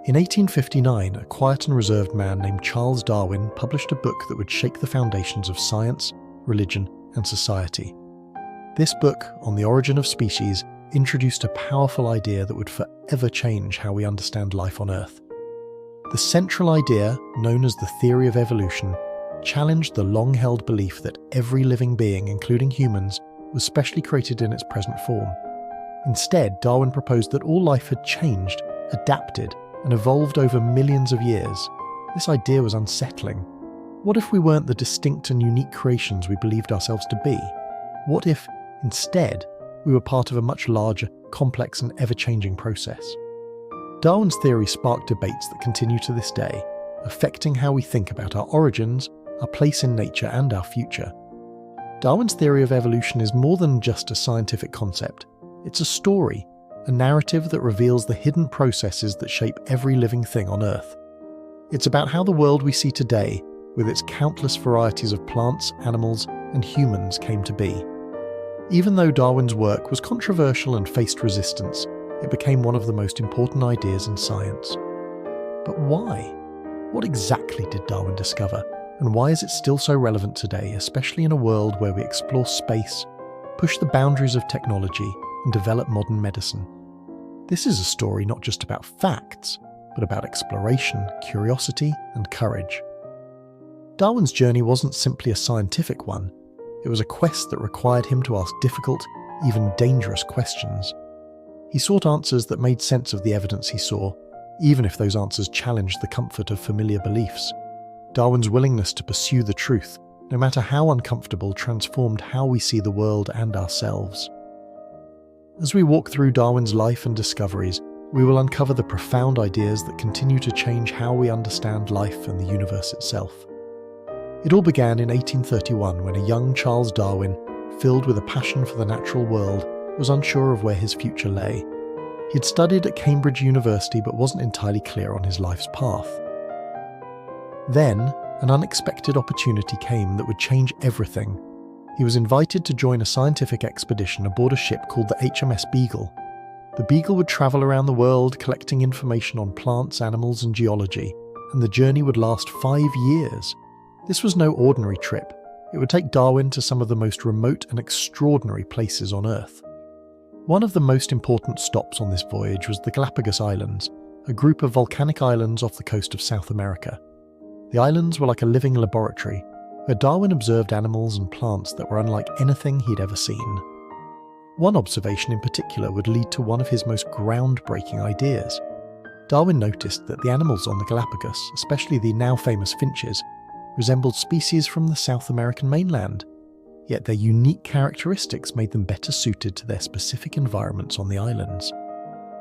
In 1859, a quiet and reserved man named Charles Darwin published a book that would shake the foundations of science, religion, and society. This book, On the Origin of Species, introduced a powerful idea that would forever change how we understand life on Earth. The central idea, known as the theory of evolution, challenged the long-held belief that every living being, including humans, was specially created in its present form. Instead, Darwin proposed that all life had changed, adapted, and evolved over millions of years. This idea was unsettling. What if we weren't the distinct and unique creations we believed ourselves to be? What if, instead, we were part of a much larger, complex, and ever-changing process? Darwin's theory sparked debates that continue to this day, affecting how we think about our origins, our place in nature, and our future. Darwin's theory of evolution is more than just a scientific concept. It's a story, a narrative that reveals the hidden processes that shape every living thing on Earth. It's about how the world we see today, with its countless varieties of plants, animals, and humans, came to be. Even though Darwin's work was controversial and faced resistance, it became one of the most important ideas in science. But why? What exactly did Darwin discover, and why is it still so relevant today, especially in a world where we explore space, push the boundaries of technology, and develop modern medicine? This is a story not just about facts, but about exploration, curiosity, and courage. Darwin's journey wasn't simply a scientific one. It was a quest that required him to ask difficult, even dangerous questions. He sought answers that made sense of the evidence he saw, even if those answers challenged the comfort of familiar beliefs. Darwin's willingness to pursue the truth, no matter how uncomfortable, transformed how we see the world and ourselves. As we walk through Darwin's life and discoveries, we will uncover the profound ideas that continue to change how we understand life and the universe itself. It all began in 1831 when a young Charles Darwin, filled with a passion for the natural world, was unsure of where his future lay. He had studied at Cambridge University but wasn't entirely clear on his life's path. Then, an unexpected opportunity came that would change everything. He was invited to join a scientific expedition aboard a ship called the HMS Beagle. The Beagle would travel around the world collecting information on plants, animals, and geology, and the journey would last 5 years. This was no ordinary trip. It would take Darwin to some of the most remote and extraordinary places on Earth. One of the most important stops on this voyage was the Galapagos Islands, a group of volcanic islands off the coast of South America. The islands were like a living laboratory, where Darwin observed animals and plants that were unlike anything he'd ever seen. One observation in particular would lead to one of his most groundbreaking ideas. Darwin noticed that the animals on the Galapagos, especially the now famous finches, resembled species from the South American mainland, yet their unique characteristics made them better suited to their specific environments on the islands.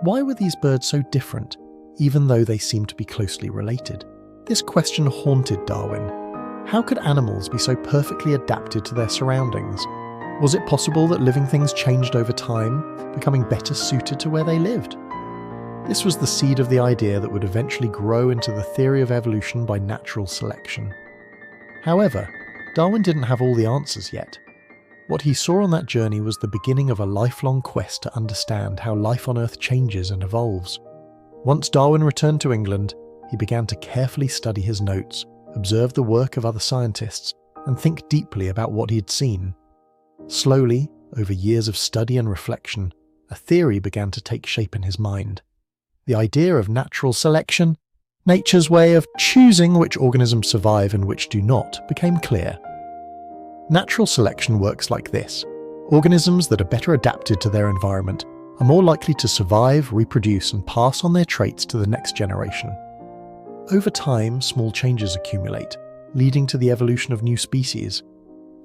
Why were these birds so different, even though they seemed to be closely related? This question haunted Darwin. How could animals be so perfectly adapted to their surroundings? Was it possible that living things changed over time, becoming better suited to where they lived? This was the seed of the idea that would eventually grow into the theory of evolution by natural selection. However, Darwin didn't have all the answers yet. What he saw on that journey was the beginning of a lifelong quest to understand how life on Earth changes and evolves. Once Darwin returned to England, he began to carefully study his notes, observe the work of other scientists, and think deeply about what he had seen. Slowly, over years of study and reflection, a theory began to take shape in his mind. The idea of natural selection, nature's way of choosing which organisms survive and which do not, became clear. Natural selection works like this. Organisms that are better adapted to their environment are more likely to survive, reproduce, and pass on their traits to the next generation. Over time, small changes accumulate, leading to the evolution of new species.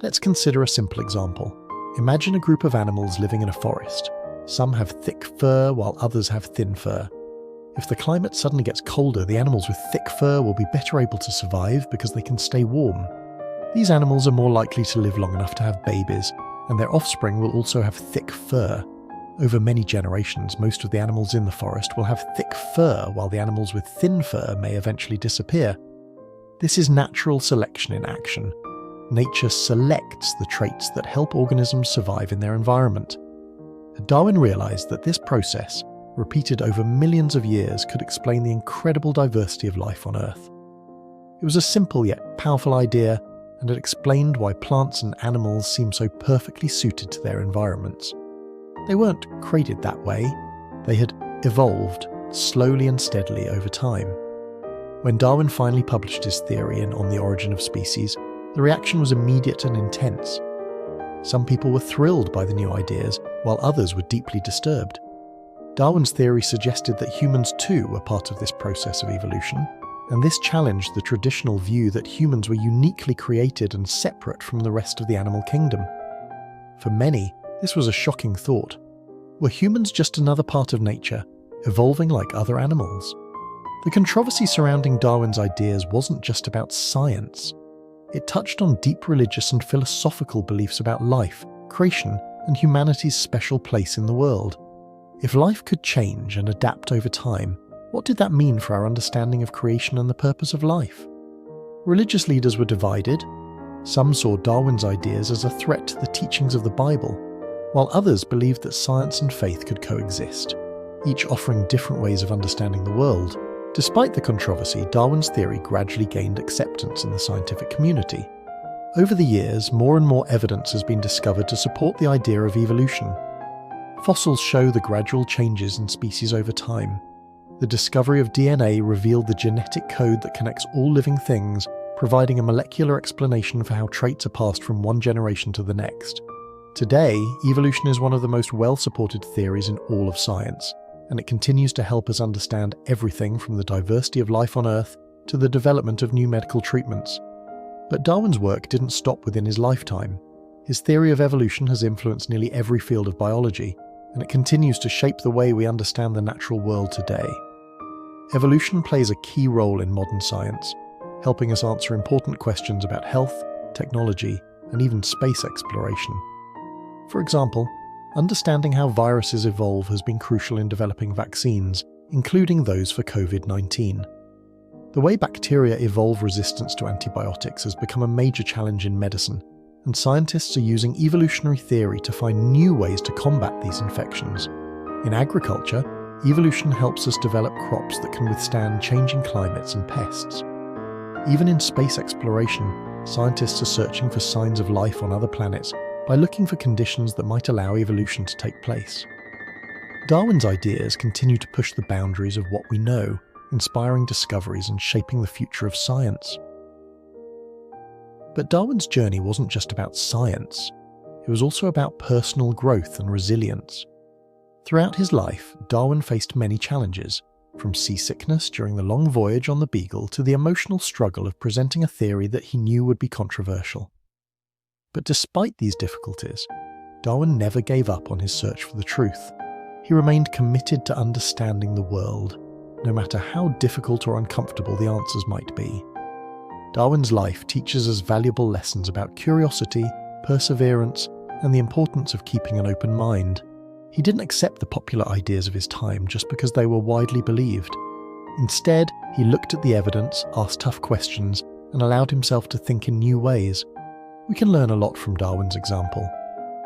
Let's consider a simple example. Imagine a group of animals living in a forest. Some have thick fur while others have thin fur. If the climate suddenly gets colder, the animals with thick fur will be better able to survive because they can stay warm. These animals are more likely to live long enough to have babies, and their offspring will also have thick fur. Over many generations, most of the animals in the forest will have thick fur, while the animals with thin fur may eventually disappear. This is natural selection in action. Nature selects the traits that help organisms survive in their environment. Darwin realized that this process, repeated over millions of years, could explain the incredible diversity of life on Earth. It was a simple yet powerful idea, and it explained why plants and animals seem so perfectly suited to their environments. They weren't created that way, they had evolved slowly and steadily over time. When Darwin finally published his theory in On the Origin of Species, the reaction was immediate and intense. Some people were thrilled by the new ideas, while others were deeply disturbed. Darwin's theory suggested that humans too were part of this process of evolution, and this challenged the traditional view that humans were uniquely created and separate from the rest of the animal kingdom. For many, this was a shocking thought. Were humans just another part of nature, evolving like other animals? The controversy surrounding Darwin's ideas wasn't just about science. It touched on deep religious and philosophical beliefs about life, creation, and humanity's special place in the world. If life could change and adapt over time, what did that mean for our understanding of creation and the purpose of life? Religious leaders were divided. Some saw Darwin's ideas as a threat to the teachings of the Bible, while others believed that science and faith could coexist, each offering different ways of understanding the world. Despite the controversy, Darwin's theory gradually gained acceptance in the scientific community. Over the years, more and more evidence has been discovered to support the idea of evolution. Fossils show the gradual changes in species over time. The discovery of DNA revealed the genetic code that connects all living things, providing a molecular explanation for how traits are passed from one generation to the next. Today, evolution is one of the most well-supported theories in all of science, and it continues to help us understand everything from the diversity of life on Earth to the development of new medical treatments. But Darwin's work didn't stop within his lifetime. His theory of evolution has influenced nearly every field of biology, and it continues to shape the way we understand the natural world today. Evolution plays a key role in modern science, helping us answer important questions about health, technology, and even space exploration. For example, understanding how viruses evolve has been crucial in developing vaccines, including those for COVID-19. The way bacteria evolve resistance to antibiotics has become a major challenge in medicine, and scientists are using evolutionary theory to find new ways to combat these infections. In agriculture, evolution helps us develop crops that can withstand changing climates and pests. Even in space exploration, scientists are searching for signs of life on other planets by looking for conditions that might allow evolution to take place. Darwin's ideas continue to push the boundaries of what we know, inspiring discoveries and shaping the future of science. But Darwin's journey wasn't just about science. It was also about personal growth and resilience. Throughout his life, Darwin faced many challenges, from seasickness during the long voyage on the Beagle to the emotional struggle of presenting a theory that he knew would be controversial. But despite these difficulties, Darwin never gave up on his search for the truth. He remained committed to understanding the world, no matter how difficult or uncomfortable the answers might be. Darwin's life teaches us valuable lessons about curiosity, perseverance, and the importance of keeping an open mind. He didn't accept the popular ideas of his time just because they were widely believed. Instead, he looked at the evidence, asked tough questions, and allowed himself to think in new ways. We can learn a lot from Darwin's example.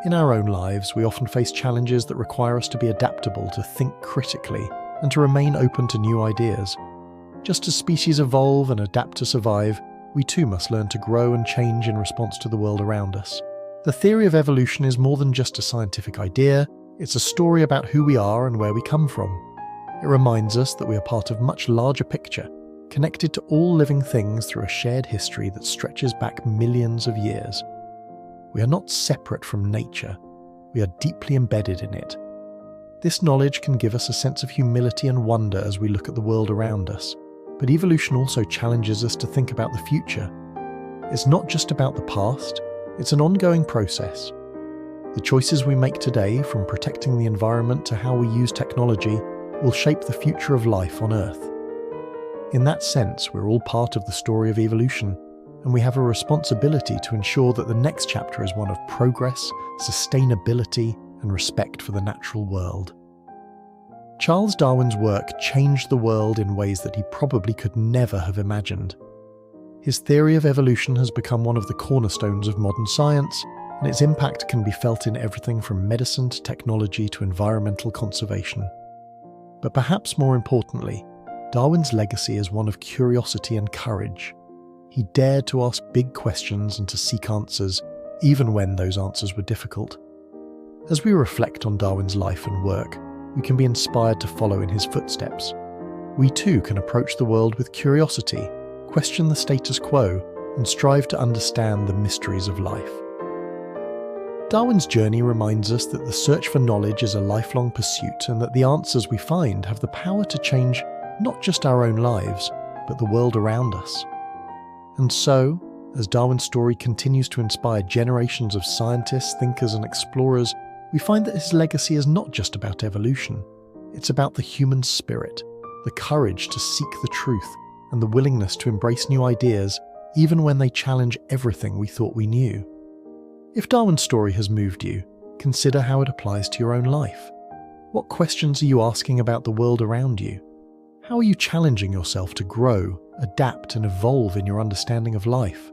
In our own lives, we often face challenges that require us to be adaptable, to think critically, and to remain open to new ideas. Just as species evolve and adapt to survive, we too must learn to grow and change in response to the world around us. The theory of evolution is more than just a scientific idea. It's a story about who we are and where we come from. It reminds us that we are part of a much larger picture, connected to all living things through a shared history that stretches back millions of years. We are not separate from nature. We are deeply embedded in it. This knowledge can give us a sense of humility and wonder as we look at the world around us. But evolution also challenges us to think about the future. It's not just about the past, it's an ongoing process. The choices we make today, from protecting the environment to how we use technology, will shape the future of life on Earth. In that sense, we're all part of the story of evolution, and we have a responsibility to ensure that the next chapter is one of progress, sustainability, and respect for the natural world. Charles Darwin's work changed the world in ways that he probably could never have imagined. His theory of evolution has become one of the cornerstones of modern science, and its impact can be felt in everything from medicine to technology to environmental conservation. But perhaps more importantly, Darwin's legacy is one of curiosity and courage. He dared to ask big questions and to seek answers, even when those answers were difficult. As we reflect on Darwin's life and work, we can be inspired to follow in his footsteps. We too can approach the world with curiosity, question the status quo, and strive to understand the mysteries of life. Darwin's journey reminds us that the search for knowledge is a lifelong pursuit and that the answers we find have the power to change not just our own lives, but the world around us. And so, as Darwin's story continues to inspire generations of scientists, thinkers, and explorers, we find that his legacy is not just about evolution. It's about the human spirit, the courage to seek the truth, and the willingness to embrace new ideas, even when they challenge everything we thought we knew. If Darwin's story has moved you, consider how it applies to your own life. What questions are you asking about the world around you? How are you challenging yourself to grow, adapt, and evolve in your understanding of life?